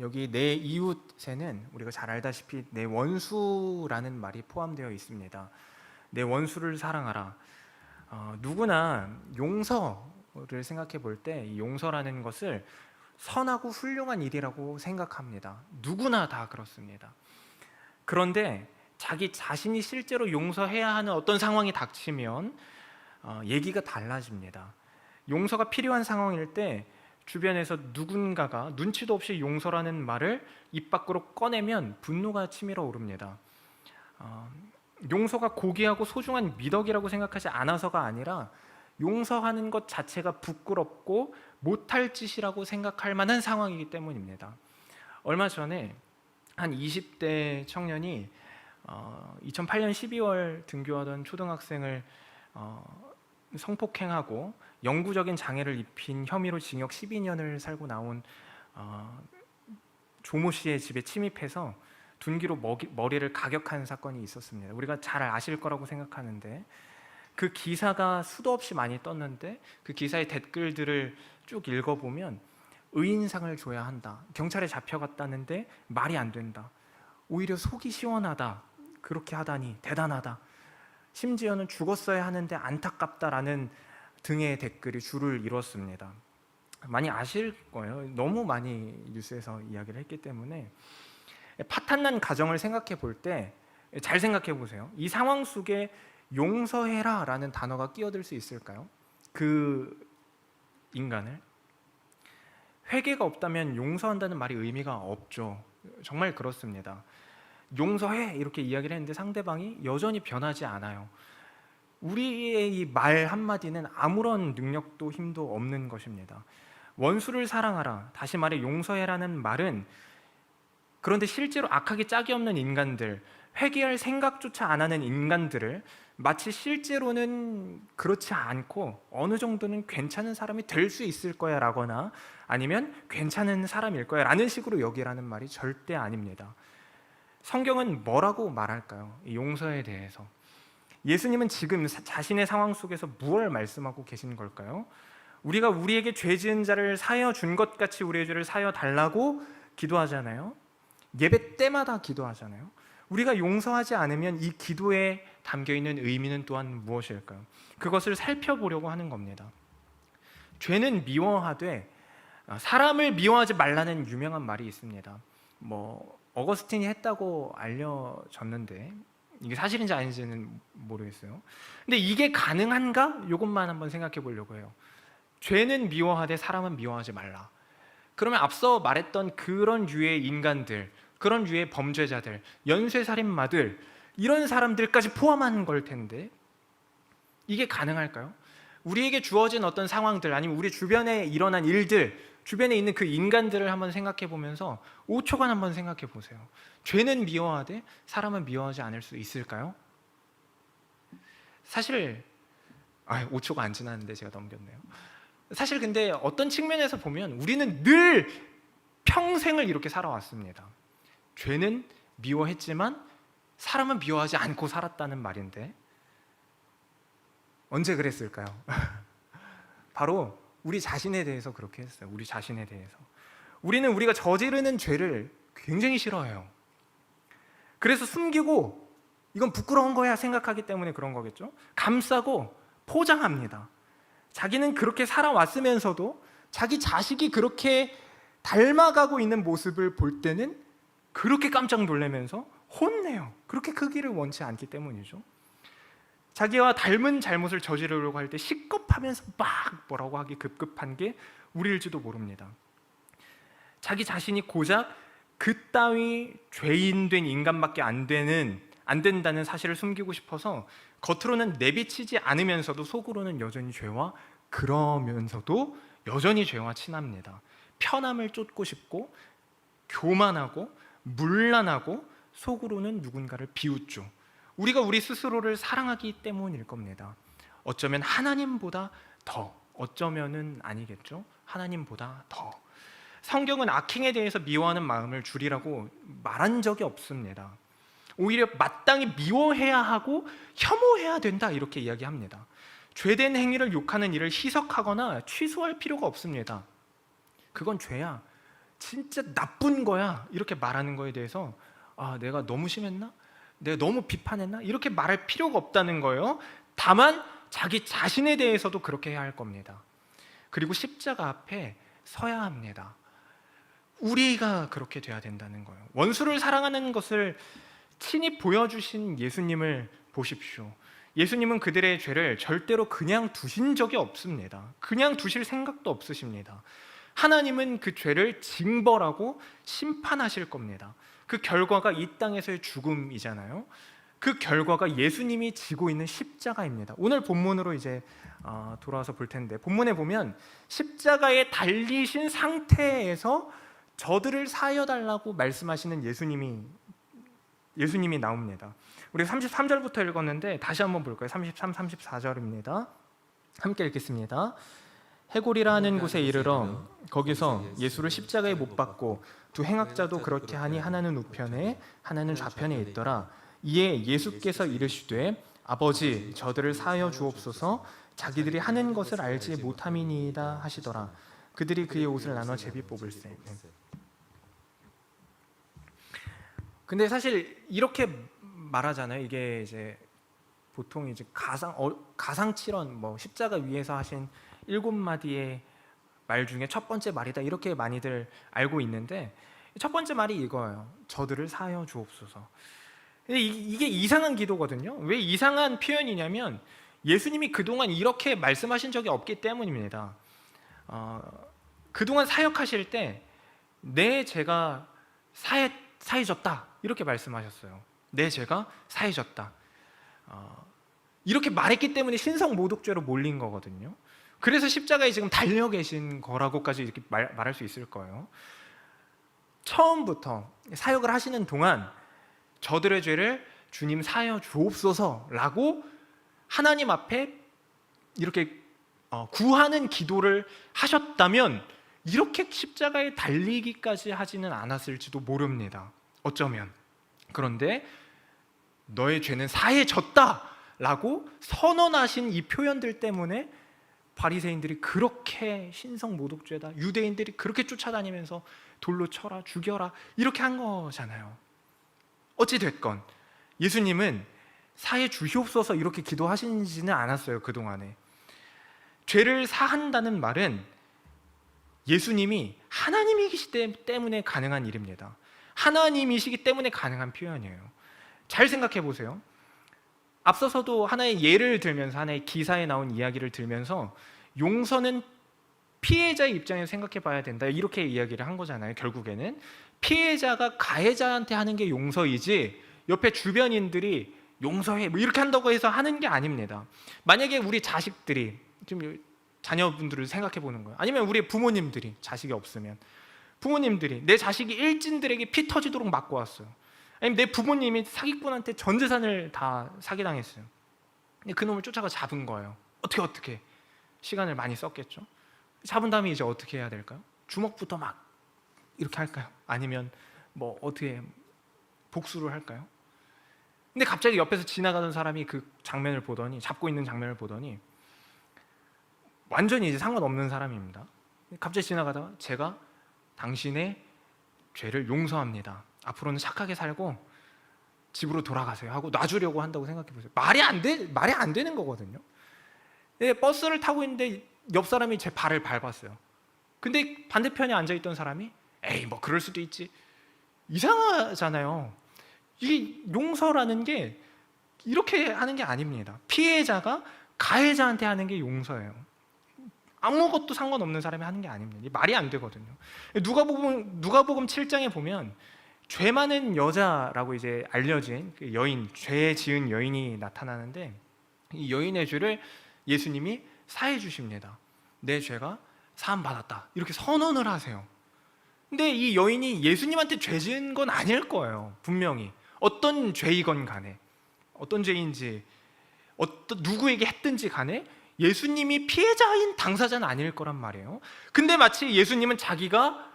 여기 내 이웃에는 우리가 잘 알다시피 내 원수라는 말이 포함되어 있습니다. 내 원수를 사랑하라. 누구나 용서를 생각해 볼 때 이 용서라는 것을 선하고 훌륭한 일이라고 생각합니다. 누구나 다 그렇습니다. 그런데 자기 자신이 실제로 용서해야 하는 어떤 상황이 닥치면 얘기가 달라집니다. 용서가 필요한 상황일 때 주변에서 누군가가 눈치도 없이 용서라는 말을 입 밖으로 꺼내면 분노가 치밀어 오릅니다. 용서가 고귀하고 소중한 미덕이라고 생각하지 않아서가 아니라 용서하는 것 자체가 부끄럽고 못할 짓이라고 생각할 만한 상황이기 때문입니다. 얼마 전에 한 20대 청년이 2008년 12월 등교하던 초등학생을 성폭행하고 영구적인 장애를 입힌 혐의로 징역 12년을 살고 나온 조모 씨의 집에 침입해서 둔기로 머리를 가격한 사건이 있었습니다. 우리가 잘 아실 거라고 생각하는데, 그 기사가 수도 없이 많이 떴는데 그 기사의 댓글들을 쭉 읽어보면 의인상을 줘야 한다, 경찰에 잡혀갔다는데 말이 안 된다, 오히려 속이 시원하다, 그렇게 하다니 대단하다, 심지어는 죽었어야 하는데 안타깝다라는 등의 댓글이 줄을 이뤘습니다. 많이 아실 거예요. 너무 많이 뉴스에서 이야기를 했기 때문에. 파탄난 가정을 생각해 볼 때 잘 생각해 보세요. 이 상황 속에 용서해라 라는 단어가 끼어들 수 있을까요? 그 인간을. 회개가 없다면 용서한다는 말이 의미가 없죠. 정말 그렇습니다. 용서해 이렇게 이야기를 했는데 상대방이 여전히 변하지 않아요. 우리의 이 말 한마디는 아무런 능력도 힘도 없는 것입니다. 원수를 사랑하라, 다시 말해 용서해라는 말은, 그런데 실제로 악하기 짝이 없는 인간들, 회개할 생각조차 안 하는 인간들을 마치 실제로는 그렇지 않고 어느 정도는 괜찮은 사람이 될 수 있을 거야 라거나 아니면 괜찮은 사람일 거야 라는 식으로 여기라는 말이 절대 아닙니다. 성경은 뭐라고 말할까요? 이 용서에 대해서. 예수님은 지금 자신의 상황 속에서 무엇을 말씀하고 계신 걸까요? 우리가 우리에게 죄 지은 자를 사하여 준 것 같이 우리의 죄를 사하여 달라고 기도하잖아요. 예배 때마다 기도하잖아요. 우리가 용서하지 않으면 이 기도에 담겨있는 의미는 또한 무엇일까요? 그것을 살펴보려고 하는 겁니다. 죄는 미워하되 사람을 미워하지 말라는 유명한 말이 있습니다. 어거스틴이 했다고 알려졌는데 이게 사실인지 아닌지는 모르겠어요. 근데 이게 가능한가? 이것만 한번 생각해 보려고 해요. 죄는 미워하되 사람은 미워하지 말라. 그러면 앞서 말했던 그런 류의 인간들, 그런 류의 범죄자들, 연쇄살인마들, 이런 사람들까지 포함한 걸 텐데 이게 가능할까요? 우리에게 주어진 어떤 상황들, 아니면 우리 주변에 일어난 일들, 주변에 있는 그 인간들을 한번 생각해 보면서 5초간 한번 생각해 보세요. 죄는 미워하되 사람은 미워하지 않을 수 있을까요? 사실 5초가 안 지났는데 제가 넘겼네요. 사실 근데 어떤 측면에서 보면 우리는 늘 평생을 이렇게 살아왔습니다. 죄는 미워했지만 사람은 미워하지 않고 살았다는 말인데 언제 그랬을까요? 바로 우리 자신에 대해서 그렇게 했어요. 우리 자신에 대해서. 우리는 우리가 저지르는 죄를 굉장히 싫어해요. 그래서 숨기고 이건 부끄러운 거야 생각하기 때문에 그런 거겠죠. 감싸고 포장합니다. 자기는 그렇게 살아왔으면서도 자기 자식이 그렇게 닮아가고 있는 모습을 볼 때는 그렇게 깜짝 놀라면서 혼내요. 그렇게 크기를 원치 않기 때문이죠. 자기와 닮은 잘못을 저지르려고 할 때 식겁하면서 막 뭐라고 하기 급급한 게 우리일지도 모릅니다. 자기 자신이 고작 그따위 죄인된 인간밖에 안 된다는 사실을 숨기고 싶어서 겉으로는 내비치지 않으면서도 속으로는 여전히 죄와, 그러면서도 여전히 죄와 친합니다. 편함을 쫓고 싶고 교만하고 문란하고 속으로는 누군가를 비웃죠. 우리가 우리 스스로를 사랑하기 때문일 겁니다. 어쩌면 하나님보다 더, 어쩌면은 아니겠죠. 하나님보다 더. 성경은 악행에 대해서 미워하는 마음을 줄이라고 말한 적이 없습니다. 오히려 마땅히 미워해야 하고 혐오해야 된다 이렇게 이야기합니다. 죄된 행위를 욕하는 일을 희석하거나 취소할 필요가 없습니다. 그건 죄야. 진짜 나쁜 거야 이렇게 말하는 거에 대해서 내가 너무 심했나? 내가 너무 비판했나? 이렇게 말할 필요가 없다는 거예요. 다만 자기 자신에 대해서도 그렇게 해야 할 겁니다. 그리고 십자가 앞에 서야 합니다. 우리가 그렇게 돼야 된다는 거예요. 원수를 사랑하는 것을 친히 보여주신 예수님을 보십시오. 예수님은 그들의 죄를 절대로 그냥 두신 적이 없습니다. 그냥 두실 생각도 없으십니다. 하나님은 그 죄를 징벌하고 심판하실 겁니다. 그 결과가 이 땅에서의 죽음이잖아요. 그 결과가 예수님이 지고 있는 십자가입니다. 오늘 본문으로 이제 돌아와서 볼 텐데, 본문에 보면 십자가에 달리신 상태에서 저들을 사하여 달라고 말씀하시는 예수님이 나옵니다. 우리 33절부터 읽었는데 다시 한번 볼까요? 33, 34절입니다. 함께 읽겠습니다. 해골이라 하는 곳에 이르러 거기서 예수를 십자가에 못 박고 두 행악자도 그렇게 하니 하나는 우편에 하나는 좌편에 있더라. 이에 예수께서 이르시되 아버지 저들을 사하여 주옵소서 자기들이 하는 것을 알지 못함이니이다 하시더라. 그들이 그의 옷을 나눠 제비 뽑을세. 근데 사실 이렇게 말하잖아요. 이게 이제 보통 이제 가상칠언 십자가 위에서 하신 7마디의 말 중에 첫 번째 말이다 이렇게 많이들 알고 있는데, 첫 번째 말이 이거예요. 저들을 사하여 주옵소서. 이게 이상한 기도거든요. 왜 이상한 표현이냐면 예수님이 그동안 이렇게 말씀하신 적이 없기 때문입니다. 그동안 사역하실 때 내 죄가 사해졌다 이렇게 말씀하셨어요. 내 죄가 사해졌다 이렇게 말했기 때문에 신성모독죄로 몰린 거거든요. 그래서 십자가에 지금 달려 계신 거라고까지 이렇게 말할 수 있을 거예요. 처음부터 사역을 하시는 동안 저들의 죄를 주님 사하여 주옵소서라고 하나님 앞에 이렇게 구하는 기도를 하셨다면 이렇게 십자가에 달리기까지 하지는 않았을지도 모릅니다. 어쩌면. 그런데 너의 죄는 사해졌다라고 선언하신 이 표현들 때문에 바리새인들이 그렇게 신성모독죄다, 유대인들이 그렇게 쫓아다니면서 돌로 쳐라, 죽여라 이렇게 한 거잖아요. 어찌 됐건 예수님은 사해 주시옵소서 이렇게 기도하시지는 않았어요. 그동안에 죄를 사한다는 말은 예수님이 하나님이시기 때문에 가능한 일입니다. 하나님이시기 때문에 가능한 표현이에요. 잘 생각해 보세요. 앞서서도 하나의 예를 들면서, 하나의 기사에 나온 이야기를 들면서 용서는 피해자의 입장에서 생각해 봐야 된다 이렇게 이야기를 한 거잖아요. 결국에는 피해자가 가해자한테 하는 게 용서이지 옆에 주변인들이 용서해 이렇게 한다고 해서 하는 게 아닙니다. 만약에 우리 자식들이, 지금 자녀분들을 생각해 보는 거예요. 아니면 우리 부모님들이, 자식이 없으면 부모님들이 내 자식이 일진들에게 피 터지도록 맞고 왔어요. 아니면 내 부모님이 사기꾼한테 전 재산을 다 사기당했어요. 근데 그놈을 쫓아가 잡은 거예요. 어떻게 시간을 많이 썼겠죠. 잡은 다음에 이제 어떻게 해야 될까요? 주먹부터 막 이렇게 할까요? 아니면 어떻게 복수를 할까요? 근데 갑자기 옆에서 지나가던 사람이 그 장면을 보더니, 잡고 있는 장면을 보더니 완전히 이제 상관없는 사람입니다. 갑자기 지나가다가 제가 당신의 죄를 용서합니다. 앞으로는 착하게 살고 집으로 돌아가세요 하고 놔주려고 한다고 생각해 보세요. 말이 안 되는 거거든요. 버스를 타고 있는데 옆 사람이 제 발을 밟았어요. 근데 반대편에 앉아있던 사람이 에이 그럴 수도 있지. 이상하잖아요. 이게 용서라는 게 이렇게 하는 게 아닙니다. 피해자가 가해자한테 하는 게 용서예요. 아무것도 상관없는 사람이 하는 게 아닙니다. 이게 말이 안 되거든요. 누가복음 7장에 보면 죄 많은 여자라고 이제 알려진 그 여인, 죄 지은 여인이 나타나는데 이 여인의 죄를 예수님이 사해 주십니다. 내 죄가 사함 받았다 이렇게 선언을 하세요. 근데 이 여인이 예수님한테 죄 지은 건 아닐 거예요. 분명히 어떤 죄이건 간에, 어떤 죄인지 누구에게 했든지 간에 예수님이 피해자인 당사자는 아닐 거란 말이에요. 근데 마치 예수님은 자기가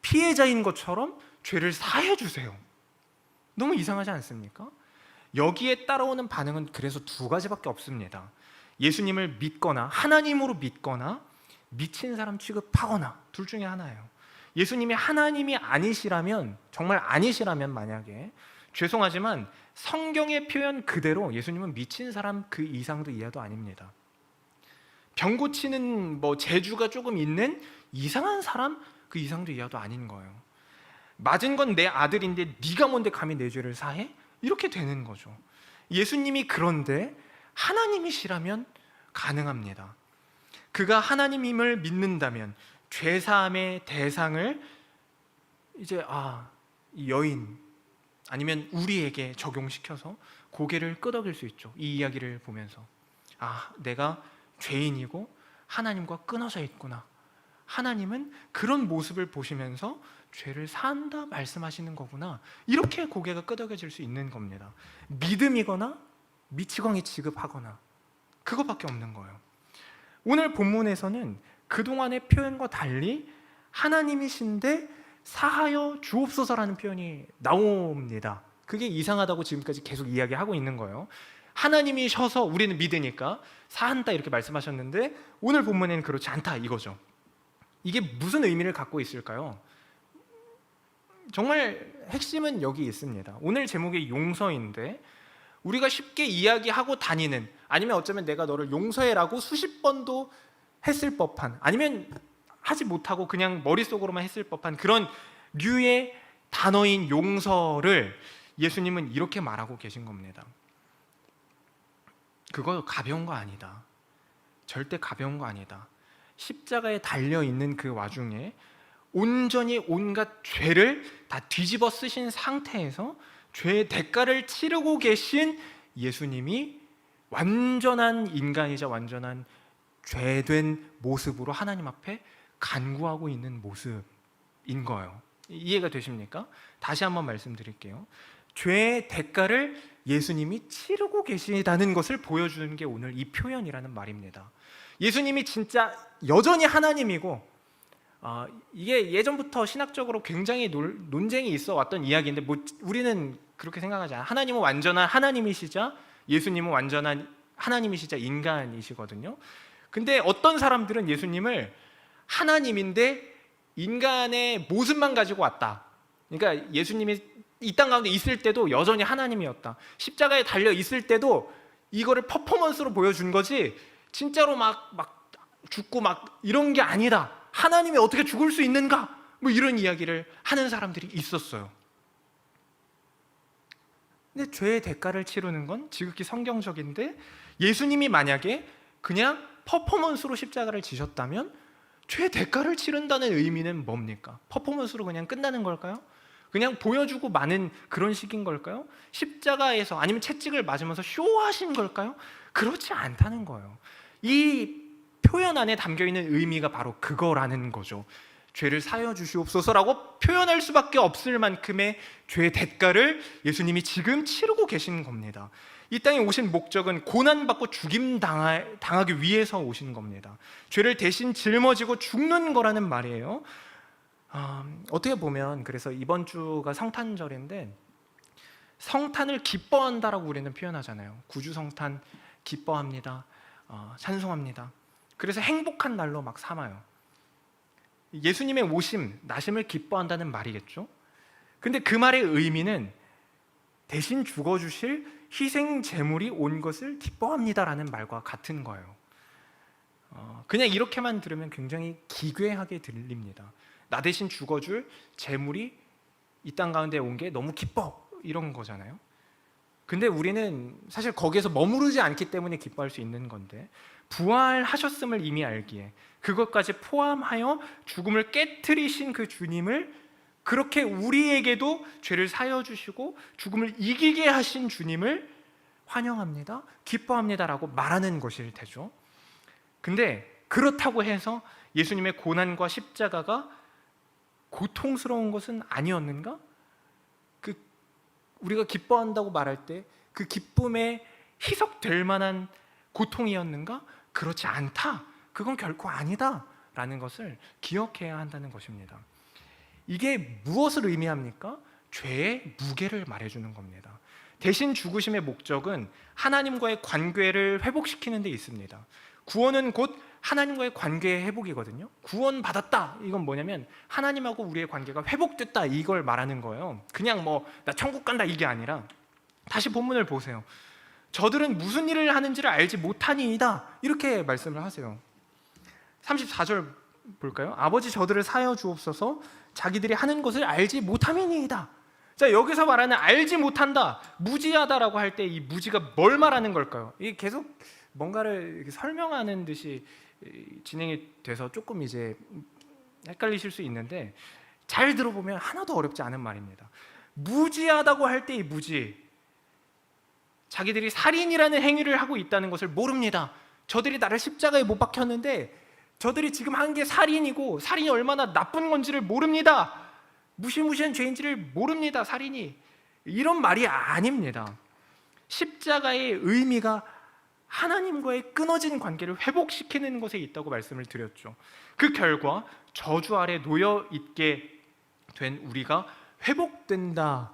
피해자인 것처럼 죄를 사해 주세요. 너무 이상하지 않습니까? 여기에 따라오는 반응은 그래서 두 가지밖에 없습니다. 예수님을 믿거나 하나님으로 믿거나 미친 사람 취급하거나 둘 중에 하나예요. 예수님이 하나님이 아니시라면, 정말 아니시라면 만약에, 죄송하지만 성경의 표현 그대로 예수님은 미친 사람 그 이상도 이하도 아닙니다. 병 고치는 재주가 조금 있는 이상한 사람 그 이상도 이하도 아닌 거예요. 맞은 건 내 아들인데 네가 뭔데 감히 내 죄를 사해? 이렇게 되는 거죠. 예수님이 그런데 하나님이시라면 가능합니다. 그가 하나님임을 믿는다면 죄사함의 대상을 이제 이 여인 아니면 우리에게 적용시켜서 고개를 끄덕일 수 있죠. 이 이야기를 보면서 내가 죄인이고 하나님과 끊어져 있구나. 하나님은 그런 모습을 보시면서 죄를 사한다 말씀하시는 거구나. 이렇게 고개가 끄덕여질 수 있는 겁니다. 믿음이거나 미치광이 취급하거나 그거밖에 없는 거예요. 오늘 본문에서는 그동안의 표현과 달리 하나님이신데 사하여 주옵소서라는 표현이 나옵니다. 그게 이상하다고 지금까지 계속 이야기하고 있는 거예요. 하나님이셔서 우리는 믿으니까 사한다 이렇게 말씀하셨는데 오늘 본문에는 그렇지 않다 이거죠. 이게 무슨 의미를 갖고 있을까요? 정말 핵심은 여기 있습니다. 오늘 제목이 용서인데 우리가 쉽게 이야기하고 다니는, 아니면 어쩌면 내가 너를 용서해라고 수십 번도 했을 법한, 아니면 하지 못하고 그냥 머릿속으로만 했을 법한 그런 류의 단어인 용서를 예수님은 이렇게 말하고 계신 겁니다. 그거 가벼운 거 아니다. 절대 가벼운 거 아니다. 십자가에 달려있는 그 와중에 온전히 온갖 죄를 다 뒤집어 쓰신 상태에서 죄의 대가를 치르고 계신 예수님이 완전한 인간이자 완전한 죄된 모습으로 하나님 앞에 간구하고 있는 모습인 거예요. 이해가 되십니까? 다시 한번 말씀드릴게요. 죄의 대가를 예수님이 치르고 계시다는 것을 보여주는 게 오늘 이 표현이라는 말입니다. 예수님이 진짜 여전히 하나님이고, 이게 예전부터 신학적으로 굉장히 논쟁이 있어 왔던 이야기인데 우리는 그렇게 생각하지 않아요. 하나님은 완전한 하나님이시자 예수님은 완전한 하나님이시자 인간이시거든요. 근데 어떤 사람들은 예수님을 하나님인데 인간의 모습만 가지고 왔다. 그러니까 예수님이 이 땅 가운데 있을 때도 여전히 하나님이었다. 십자가에 달려 있을 때도 이거를 퍼포먼스로 보여준 거지 진짜로 막 죽고 막 이런 게 아니다. 하나님이 어떻게 죽을 수 있는가? 이런 이야기를 하는 사람들이 있었어요. 근데 죄의 대가를 치르는 건 지극히 성경적인데, 예수님이 만약에 그냥 퍼포먼스로 십자가를 지셨다면 죄의 대가를 치른다는 의미는 뭡니까? 퍼포먼스로 그냥 끝나는 걸까요? 그냥 보여주고 마는 그런 식인 걸까요? 십자가에서 아니면 채찍을 맞으면서 쇼하신 걸까요? 그렇지 않다는 거예요. 이 표현 안에 담겨있는 의미가 바로 그거라는 거죠. 죄를 사여 주시옵소서라고 표현할 수밖에 없을 만큼의 죄의 대가를 예수님이 지금 치르고 계신 겁니다. 이 땅에 오신 목적은 고난받고 죽임당하기 위해서 오신 겁니다. 죄를 대신 짊어지고 죽는 거라는 말이에요. 어떻게 보면 그래서 이번 주가 성탄절인데 성탄을 기뻐한다라고 우리는 표현하잖아요. 구주성탄 기뻐합니다. 찬송합니다. 그래서 행복한 날로 막 삼아요. 예수님의 오심, 나심을 기뻐한다는 말이겠죠. 근데 그 말의 의미는 대신 죽어주실 희생 제물이 온 것을 기뻐합니다라는 말과 같은 거예요. 그냥 이렇게만 들으면 굉장히 기괴하게 들립니다. 나 대신 죽어줄 제물이 이 땅 가운데 온 게 너무 기뻐, 이런 거잖아요. 근데 우리는 사실 거기에서 머무르지 않기 때문에 기뻐할 수 있는 건데, 부활하셨음을 이미 알기에 그것까지 포함하여 죽음을 깨트리신 그 주님을, 그렇게 우리에게도 죄를 사여 주시고 죽음을 이기게 하신 주님을 환영합니다, 기뻐합니다라고 말하는 것일 테죠. 근데 그렇다고 해서 예수님의 고난과 십자가가 고통스러운 것은 아니었는가? 우리가 기뻐한다고 말할 때 그 기쁨에 희석될 만한 고통이었는가? 그렇지 않다. 그건 결코 아니다 라는 것을 기억해야 한다는 것입니다. 이게 무엇을 의미합니까? 죄의 무게를 말해주는 겁니다. 대신 죽으심의 목적은 하나님과의 관계를 회복시키는 데 있습니다. 구원은 곧 하나님과의 관계의 회복이거든요. 구원받았다, 이건 뭐냐면 하나님하고 우리의 관계가 회복됐다, 이걸 말하는 거예요. 그냥 뭐 나 천국 간다 이게 아니라, 다시 본문을 보세요. 저들은 무슨 일을 하는지를 알지 못하니이다, 이렇게 말씀을 하세요. 34절 볼까요? 아버지 저들을 사여 주옵소서, 자기들이 하는 것을 알지 못함이니이다. 자, 여기서 말하는 알지 못한다, 무지하다라고 할 때 이 무지가 뭘 말하는 걸까요? 이게 계속 뭔가를 이렇게 설명하는 듯이 진행이 돼서 조금 이제 헷갈리실 수 있는데, 잘 들어보면 하나도 어렵지 않은 말입니다. 무지하다고 할 때 이 무지, 자기들이 살인이라는 행위를 하고 있다는 것을 모릅니다. 저들이 나를 십자가에 못 박혔는데 저들이 지금 한 게 살인이고, 살인이 얼마나 나쁜 건지를 모릅니다. 무시무시한 죄인지를 모릅니다, 살인이. 이런 말이 아닙니다. 십자가의 의미가 하나님과의 끊어진 관계를 회복시키는 것에 있다고 말씀을 드렸죠. 그 결과 저주 아래 놓여 있게 된 우리가 회복된다,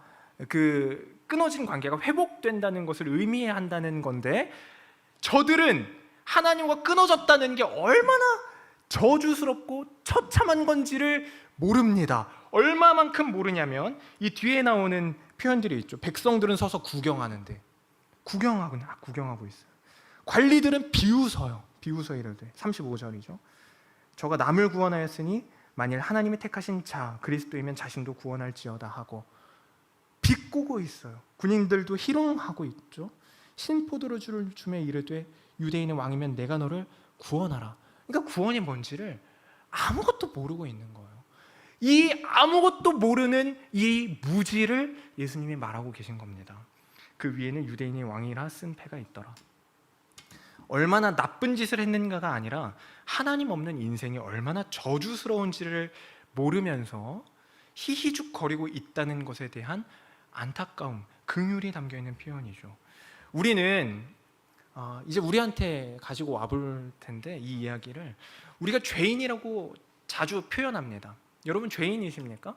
그 끊어진 관계가 회복된다는 것을 의미한다는 건데, 저들은 하나님과 끊어졌다는 게 얼마나 저주스럽고 처참한 건지를 모릅니다. 얼마만큼 모르냐면 이 뒤에 나오는 표현들이 있죠. 백성들은 서서 구경하는데, 구경하고 있어요. 관리들은 비웃어요. 비웃어 이르되, 35절이죠. 저가 남을 구원하였으니 만일 하나님이 택하신 자 그리스도이면 자신도 구원할지어다 하고 비꼬고 있어요. 군인들도 희롱하고 있죠. 신포도주를 주매 이르되 유대인의 왕이면 내가 너를 구원하라. 그러니까 구원이 뭔지를 아무것도 모르고 있는 거예요. 이 아무것도 모르는 이 무지를 예수님이 말하고 계신 겁니다. 그 위에는 유대인의 왕이라 쓴 패가 있더라. 얼마나 나쁜 짓을 했는가가 아니라 하나님 없는 인생이 얼마나 저주스러운지를 모르면서 희희죽거리고 있다는 것에 대한 안타까움, 긍휼이 담겨있는 표현이죠. 우리는 이제 우리한테 가지고 와볼 텐데, 이 이야기를 우리가 죄인이라고 자주 표현합니다. 여러분 죄인이십니까?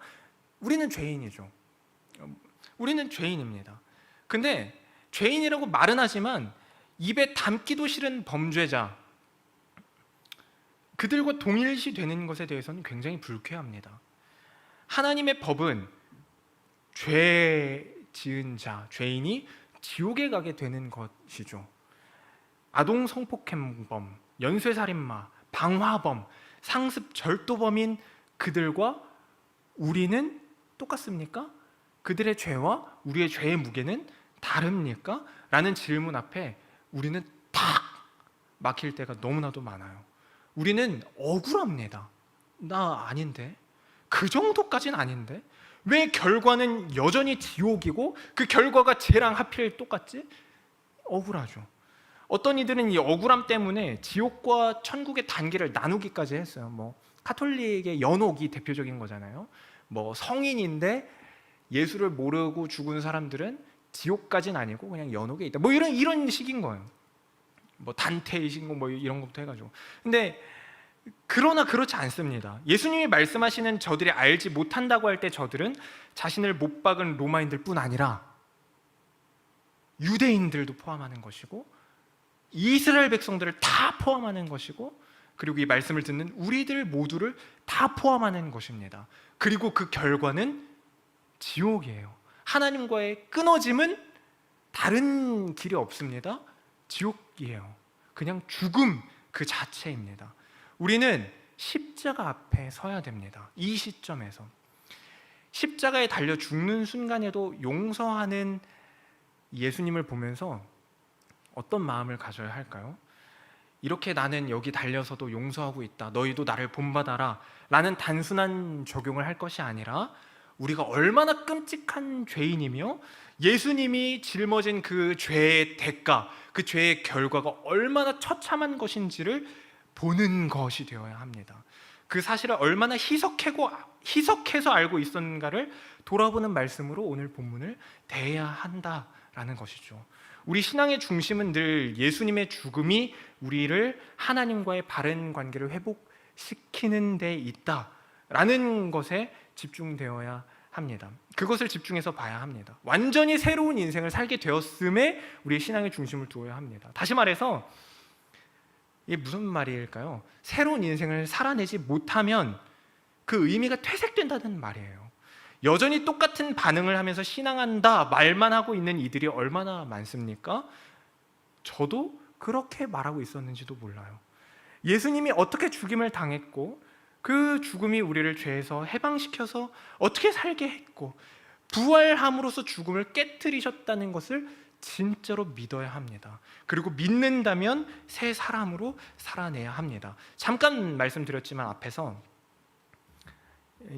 우리는 죄인이죠. 우리는 죄인입니다. 근데 죄인이라고 말은 하지만 입에 담기도 싫은 범죄자, 그들과 동일시 되는 것에 대해서는 굉장히 불쾌합니다. 하나님의 법은 죄 지은 자, 죄인이 지옥에 가게 되는 것이죠. 아동 성폭행범, 연쇄살인마, 방화범, 상습 절도범인 그들과 우리는 똑같습니까? 그들의 죄와 우리의 죄의 무게는 다릅니까? 라는 질문 앞에 우리는 탁 막힐 때가 너무나도 많아요. 우리는 억울합니다. 나 아닌데? 그 정도까지는 아닌데? 왜 결과는 여전히 지옥이고 그 결과가 쟤랑 하필 똑같지? 억울하죠. 어떤 이들은 이 억울함 때문에 지옥과 천국의 단계를 나누기까지 했어요. 뭐 카톨릭의 연옥이 대표적인 거잖아요. 뭐 성인인데 예수를 모르고 죽은 사람들은 지옥까지는 아니고 그냥 연옥에 있다, 뭐 이런 식인 거예요. 뭐 단테의 신공 뭐 이런 것부터 해가지고. 근데 그러나 그렇지 않습니다. 예수님이 말씀하시는 저들이 알지 못한다고 할 때 저들은 자신을 못 박은 로마인들뿐 아니라 유대인들도 포함하는 것이고 이스라엘 백성들을 다 포함하는 것이고, 그리고 이 말씀을 듣는 우리들 모두를 다 포함하는 것입니다. 그리고 그 결과는 지옥이에요. 하나님과의 끊어짐은 다른 길이 없습니다. 지옥이에요. 그냥 죽음 그 자체입니다. 우리는 십자가 앞에 서야 됩니다. 이 시점에서 십자가에 달려 죽는 순간에도 용서하는 예수님을 보면서 어떤 마음을 가져야 할까요? 이렇게 나는 여기 달려서도 용서하고 있다, 너희도 나를 본받아라 라는 단순한 적용을 할 것이 아니라, 우리가 얼마나 끔찍한 죄인이며 예수님이 짊어진 그 죄의 대가, 그 죄의 결과가 얼마나 처참한 것인지를 보는 것이 되어야 합니다. 그 사실을 얼마나 희석해서 알고 있었는가를 돌아보는 말씀으로 오늘 본문을 대해야 한다라는 것이죠. 우리 신앙의 중심은 늘 예수님의 죽음이 우리를 하나님과의 바른 관계를 회복시키는 데 있다라는 것에 집중되어야 합니다. 그것을 집중해서 봐야 합니다. 완전히 새로운 인생을 살게 되었음에 우리의 신앙의 중심을 두어야 합니다. 다시 말해서 이게 무슨 말일까요? 새로운 인생을 살아내지 못하면 그 의미가 퇴색된다는 말이에요. 여전히 똑같은 반응을 하면서 신앙한다 말만 하고 있는 이들이 얼마나 많습니까? 저도 그렇게 말하고 있었는지도 몰라요. 예수님이 어떻게 죽임을 당했고 그 죽음이 우리를 죄에서 해방시켜서 어떻게 살게 했고 부활함으로써 죽음을 깨트리셨다는 것을 진짜로 믿어야 합니다. 그리고 믿는다면 새 사람으로 살아내야 합니다. 잠깐 말씀드렸지만 앞에서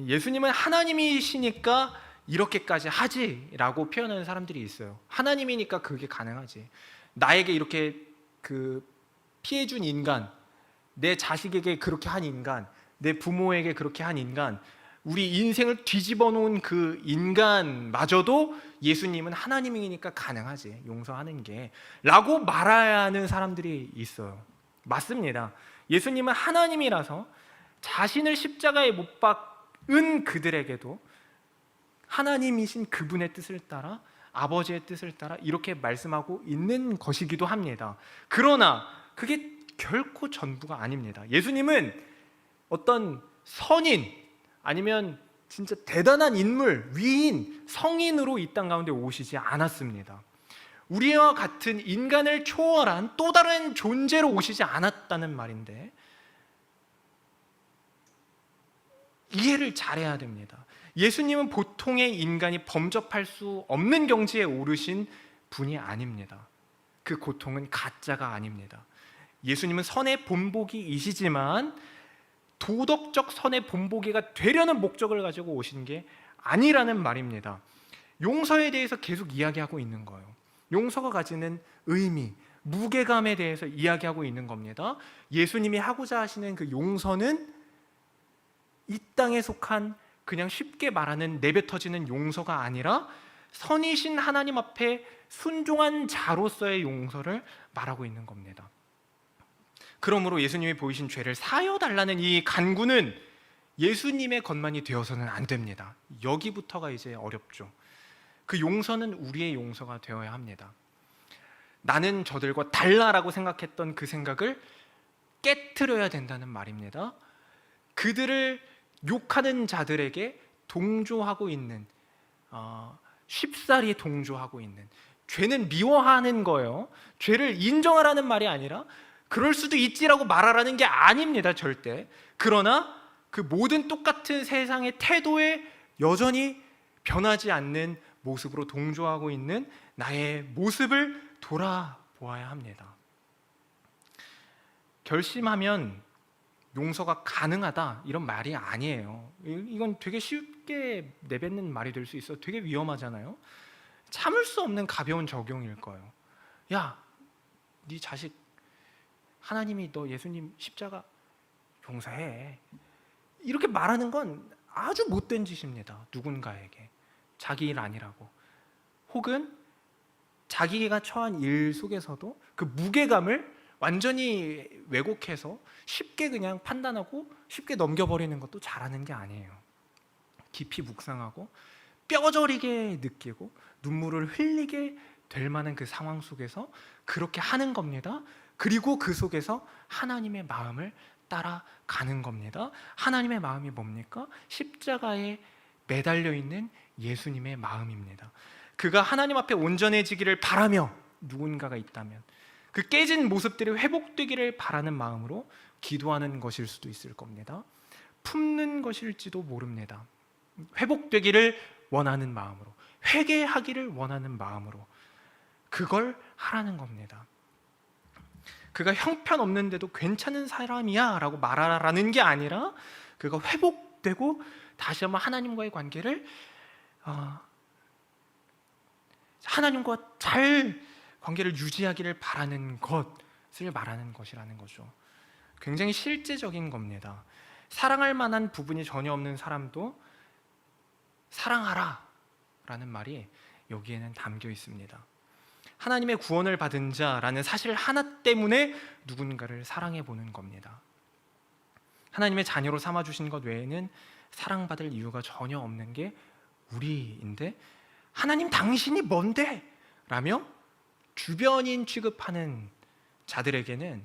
예수님은 하나님이시니까 이렇게까지 하지라고 표현하는 사람들이 있어요. 하나님이니까 그게 가능하지. 나에게 이렇게 피해준 인간, 내 자식에게 그렇게 한 인간, 내 부모에게 그렇게 한 인간, 우리 인생을 뒤집어 놓은 그 인간마저도 예수님은 하나님이니까 가능하지, 용서하는 게 라고 말해야 하는 사람들이 있어요. 맞습니다. 예수님은 하나님이라서 자신을 십자가에 못 박은 그들에게도 하나님이신 그분의 뜻을 따라, 아버지의 뜻을 따라 이렇게 말씀하고 있는 것이기도 합니다. 그러나 그게 결코 전부가 아닙니다. 예수님은 어떤 선인 아니면 진짜 대단한 인물, 위인, 성인으로 이 땅 가운데 오시지 않았습니다. 우리와 같은 인간을 초월한 또 다른 존재로 오시지 않았다는 말인데 이해를 잘해야 됩니다. 예수님은 보통의 인간이 범접할 수 없는 경지에 오르신 분이 아닙니다. 그 고통은 가짜가 아닙니다. 예수님은 선의 본보기이시지만 도덕적 선의 본보기가 되려는 목적을 가지고 오신 게 아니라는 말입니다. 용서에 대해서 계속 이야기하고 있는 거예요. 용서가 가지는 의미, 무게감에 대해서 이야기하고 있는 겁니다. 예수님이 하고자 하시는 그 용서는 이 땅에 속한 그냥 쉽게 말하는 내뱉어지는 용서가 아니라 선이신 하나님 앞에 순종한 자로서의 용서를 말하고 있는 겁니다. 그러므로 예수님이 보이신 죄를 사여달라는 이 간구는 예수님의 것만이 되어서는 안 됩니다. 여기부터가 이제 어렵죠. 그 용서는 우리의 용서가 되어야 합니다. 나는 저들과 달라라고 생각했던 그 생각을 깨트려야 된다는 말입니다. 그들을 욕하는 자들에게 동조하고 있는, 쉽사리 동조하고 있는, 죄는 미워하는 거예요. 죄를 인정하라는 말이 아니라 그럴 수도 있지라고 말하라는 게 아닙니다, 절대. 그러나 그 모든 똑같은 세상의 태도에 여전히 변하지 않는 모습으로 동조하고 있는 나의 모습을 돌아보아야 합니다. 결심하면 용서가 가능하다 이런 말이 아니에요. 이건 되게 쉽게 내뱉는 말이 될 수 있어. 되게 위험하잖아요. 참을 수 없는 가벼운 적용일 거예요. 야, 네 자식 하나님이 너 예수님 십자가 용서해. 이렇게 말하는 건 아주 못된 짓입니다. 누군가에게. 자기 일 아니라고. 혹은 자기가 처한 일 속에서도 그 무게감을 완전히 왜곡해서 쉽게 그냥 판단하고 쉽게 넘겨버리는 것도 잘하는 게 아니에요. 깊이 묵상하고 뼈저리게 느끼고 눈물을 흘리게 될 만한 그 상황 속에서 그렇게 하는 겁니다. 그리고 그 속에서 하나님의 마음을 따라가는 겁니다. 하나님의 마음이 뭡니까? 십자가에 매달려 있는 예수님의 마음입니다. 그가 하나님 앞에 온전해지기를 바라며 누군가가 있다면 그 깨진 모습들이 회복되기를 바라는 마음으로 기도하는 것일 수도 있을 겁니다. 품는 것일지도 모릅니다. 회복되기를 원하는 마음으로, 회개하기를 원하는 마음으로 그걸 하라는 겁니다. 그가 형편없는데도 괜찮은 사람이야 라고 말하라는 게 아니라 그가 회복되고 다시 한번 하나님과의 관계를 하나님과 잘 관계를 유지하기를 바라는 것을 말하는 것이라는 거죠. 굉장히 실제적인 겁니다. 사랑할 만한 부분이 전혀 없는 사람도 사랑하라 라는 말이 여기에는 담겨 있습니다. 하나님의 구원을 받은 자라는 사실 하나 때문에 누군가를 사랑해 보는 겁니다. 하나님의 자녀로 삼아주신 것 외에는 사랑받을 이유가 전혀 없는 게 우리인데 하나님 당신이 뭔데? 라며 주변인 취급하는 자들에게는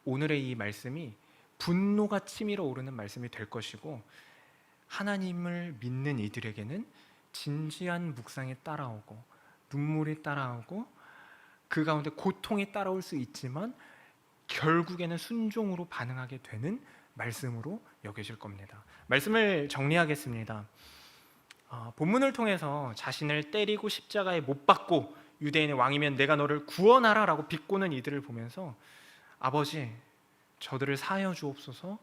오늘의 이 말씀이 분노가 치밀어 오르는 말씀이 될 것이고, 하나님을 믿는 이들에게는 진지한 묵상이 따라오고 눈물이 따라오고 그 가운데 고통이 따라올 수 있지만 결국에는 순종으로 반응하게 되는 말씀으로 여겨질 겁니다. 말씀을 정리하겠습니다. 본문을 통해서 자신을 때리고 십자가에 못 박고 유대인의 왕이면 내가 너를 구원하라 라고 비꼬는 이들을 보면서, 아버지, 저들을 사하여 주옵소서,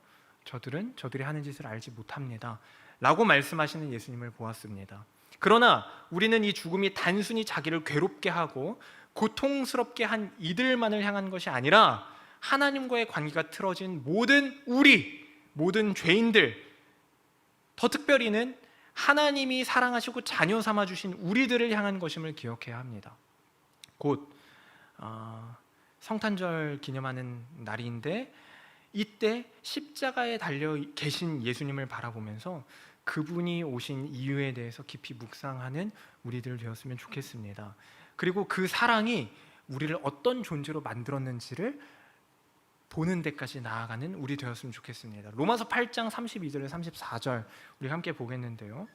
저들은 저들이 하는 짓을 알지 못합니다 라고 말씀하시는 예수님을 보았습니다. 그러나 우리는 이 죽음이 단순히 자기를 괴롭게 하고 고통스럽게 한 이들만을 향한 것이 아니라 하나님과의 관계가 틀어진 모든 죄인들, 더 특별히는 하나님이 사랑하시고 자녀 삼아 주신 우리들을 향한 것임을 기억해야 합니다. 곧 성탄절 기념하는 날인데, 이때 십자가에 달려 계신 예수님을 바라보면서 그분이 오신 이유에 대해서 깊이 묵상하는 우리들 되었으면 좋겠습니다. 그리고 그 사랑이 우리를 어떤 존재로 만들었는지를 보는 데까지 나아가는 우리 되었으면 좋겠습니다. 로마서 8장 32절 34절 우리 함께 보겠는데요,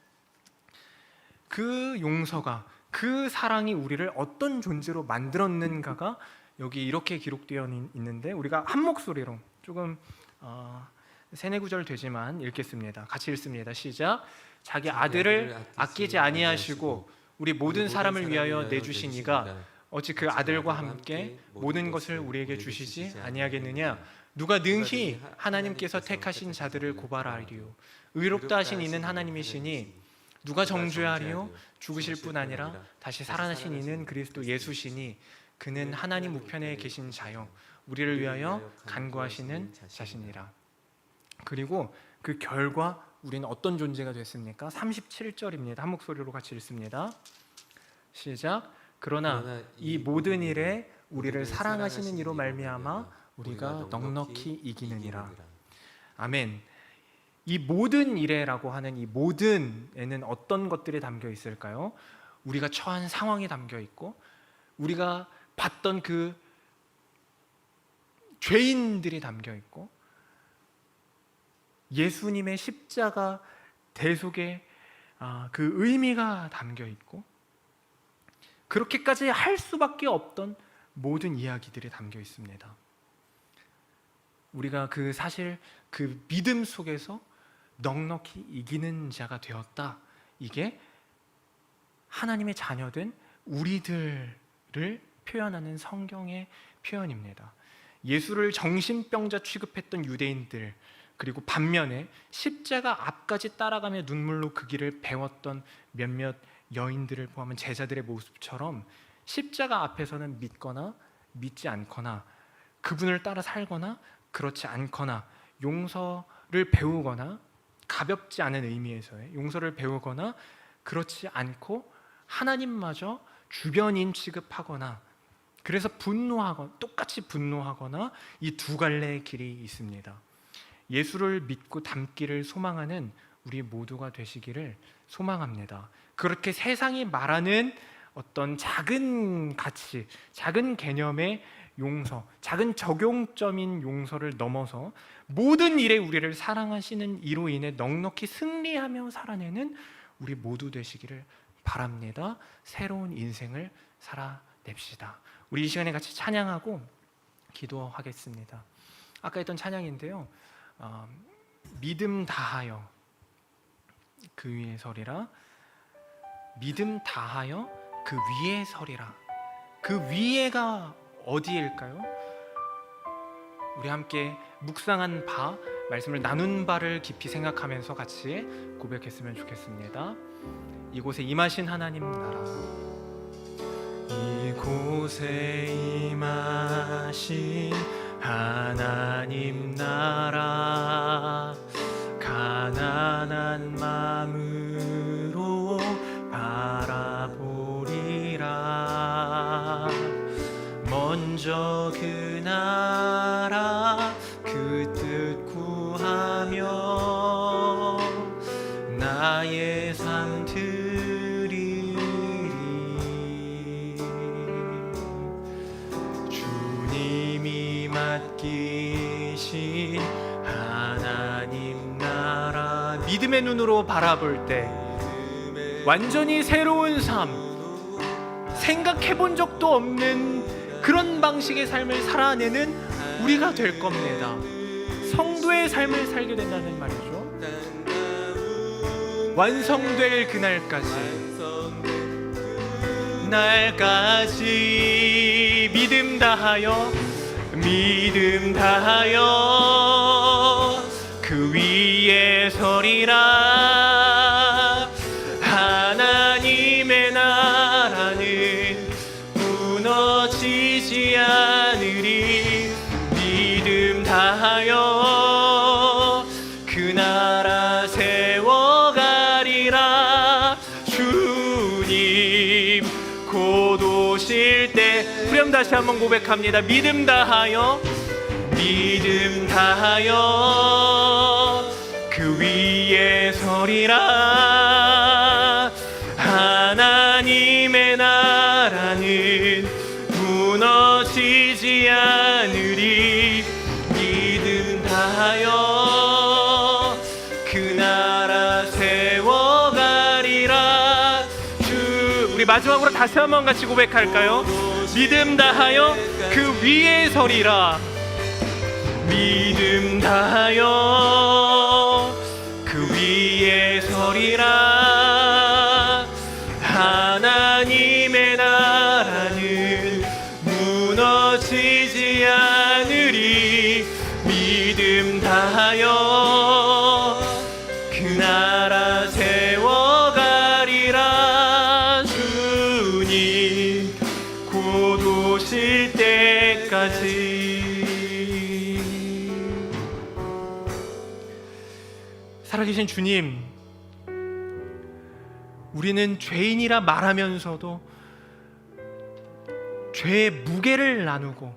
그 용서가, 그 사랑이 우리를 어떤 존재로 만들었는가가 여기 이렇게 기록되어 있는데, 우리가 한 목소리로 조금 세네 구절 되지만 읽겠습니다. 같이 읽습니다. 시작. 자기 아들을 아끼지 아니하시고 우리 모든 사람을 위하여 내주신 이가 어찌 그 아들과 함께 모든 것을 우리에게 주시지 아니하겠느냐. 누가 능히 하나님께서 택하신 자들을 고발하리요. 의롭다 하신 이는 하나님이시니 누가 정죄하리요. 죽으실 뿐 아니라 다시 살아나신 이는 그리스도 예수시니 그는 하나님 우편에 계신 자요 우리를 위하여 간구하시는 자신이라. 그리고 그 결과 우리는 어떤 존재가 됐습니까? 37절입니다. 한 목소리로 같이 읽습니다. 시작. 그러나 이 모든 일에 우리를 사랑하시는 이로 말미암아 우리가 넉넉히 이기느니라. 아멘. 이 모든 일에라고 하는 이 모든에는 어떤 것들이 담겨 있을까요? 우리가 처한 상황이 담겨 있고, 우리가 봤던 그 죄인들이 담겨 있고, 예수님의 십자가 대속의 그 의미가 담겨 있고, 그렇게까지 할 수밖에 없던 모든 이야기들이 담겨 있습니다. 우리가 그 사실, 그 믿음 속에서 넉넉히 이기는 자가 되었다, 이게 하나님의 자녀된 우리들을 표현하는 성경의 표현입니다. 예수를 정신병자 취급했던 유대인들, 그리고 반면에 십자가 앞까지 따라가며 눈물로 그 길을 배웠던 몇몇 여인들을 포함한 제자들의 모습처럼, 십자가 앞에서는 믿거나 믿지 않거나, 그분을 따라 살거나 그렇지 않거나, 용서를 배우거나, 가볍지 않은 의미에서의 용서를 배우거나 그렇지 않고 하나님마저 주변인 취급하거나, 그래서 분노하거나, 똑같이 분노하거나, 이 두 갈래의 길이 있습니다. 예수를 믿고 닮기를 소망하는 우리 모두가 되시기를 소망합니다. 그렇게 세상이 말하는 어떤 작은 가치, 작은 개념의 용서, 작은 적용점인 용서를 넘어서 모든 일에 우리를 사랑하시는 이로 인해 넉넉히 승리하며 살아내는 우리 모두 되시기를 바랍니다. 새로운 인생을 살아냅시다. 우리 이 시간에 같이 찬양하고 기도하겠습니다. 아까 했던 찬양인데요, 믿음 다하여 그 위에 서리라. 믿음 다하여 그 위에 서리라. 그 위에가 어디일까요? 우리 함께 묵상한 바, 말씀을 나눈 바를 깊이 생각하면서 같이 고백했으면 좋겠습니다. 이곳에 임하신 하나님 나라, 이곳에 임하신 하나님 나라, 가난한 마음으로 바라보리라. 먼저 그 나라 그 뜻 구하며 나의 삶 드리리. 주님이 맡긴 믿음의 눈으로 바라볼 때 완전히 새로운 삶, 생각해 본 적도 없는 그런 방식의 삶을 살아내는 우리가 될 겁니다. 성도의 삶을 살게 된다는 말이죠. 완성될 날까지 믿음 다하여 그 위에 서리라. 하나님의 나라는 무너지지 않으리. 믿음 다하여 그 나라 세워가리라. 주님 곧 오실 때, 후렴 다시 한번 고백합니다. 믿음 다하여 그 위에 서리라. 하나님의 나라는 무너지지 않으리. 믿음 다하여 그 나라 세워가리라. 우리 마지막으로 다시 한번 같이 고백할까요? 믿음 다하여 그 위에 서리라. 믿음 다하여 그 위에 서리라. 하나님의 나라는 무너지지 않으리. 믿음 다하여 그 나라 세워가리라. 주님 곧 오실 때까지. 살아계신 주님, 우리는 죄인이라 말하면서도 죄의 무게를 나누고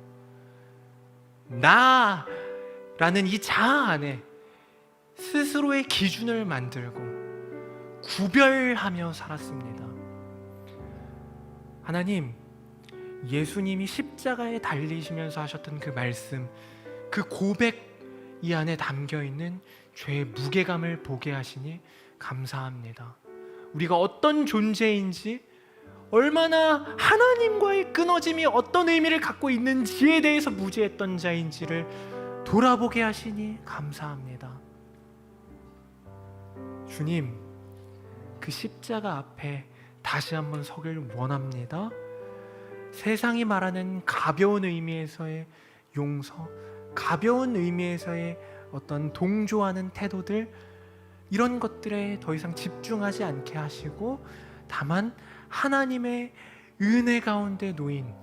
나라는 이 자아 안에 스스로의 기준을 만들고 구별하며 살았습니다. 하나님, 예수님이 십자가에 달리시면서 하셨던 그 말씀, 그 고백 이 안에 담겨있는 죄의 무게감을 보게 하시니 감사합니다. 우리가 어떤 존재인지, 얼마나 하나님과의 끊어짐이 어떤 의미를 갖고 있는지에 대해서 무지했던 자인지를 돌아보게 하시니 감사합니다. 주님, 그 십자가 앞에 다시 한번 서길 원합니다. 세상이 말하는 가벼운 의미에서의 용서, 가벼운 의미에서의 어떤 동조하는 태도들, 이런 것들에 더 이상 집중하지 않게 하시고 다만 하나님의 은혜 가운데 놓인,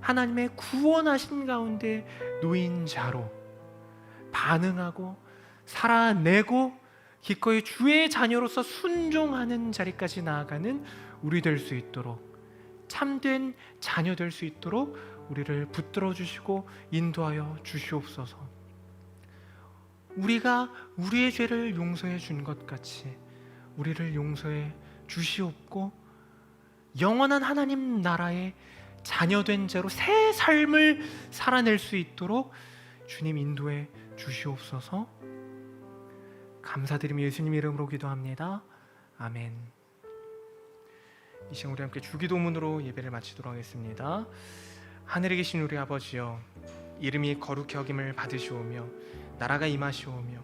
하나님의 구원하신 가운데 놓인 자로 반응하고 살아내고 기꺼이 주의 자녀로서 순종하는 자리까지 나아가는 우리 될 수 있도록, 참된 자녀 될 수 있도록 우리를 붙들어 주시고 인도하여 주시옵소서. 우리가 우리의 죄를 용서해 준 것 같이 우리를 용서해 주시옵고, 영원한 하나님 나라의 자녀된 자로 새 삶을 살아낼 수 있도록 주님 인도해 주시옵소서. 감사드리며 예수님 이름으로 기도합니다. 아멘. 이 시간 우리 함께 주기도문으로 예배를 마치도록 하겠습니다. 하늘에 계신 우리 아버지여, 이름이 거룩히 여김을 받으시오며 나라가 임하시오며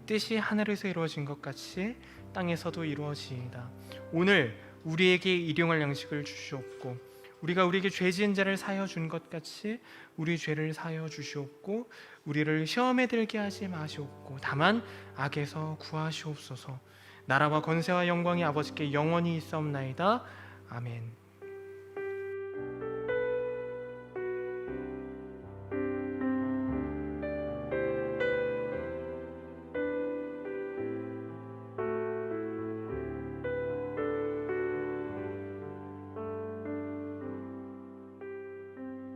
뜻이 하늘에서 이루어진 것 같이 땅에서도 이루어지이다. 오늘 우리에게 일용할 양식을 주시옵고, 우리가 우리에게 죄 지은 자를 사하여 준 것 같이 우리 죄를 사하여 주시옵고, 우리를 시험에 들게 하지 마시옵고 다만 악에서 구하시옵소서. 나라와 권세와 영광이 아버지께 영원히 있사옵나이다. 아멘.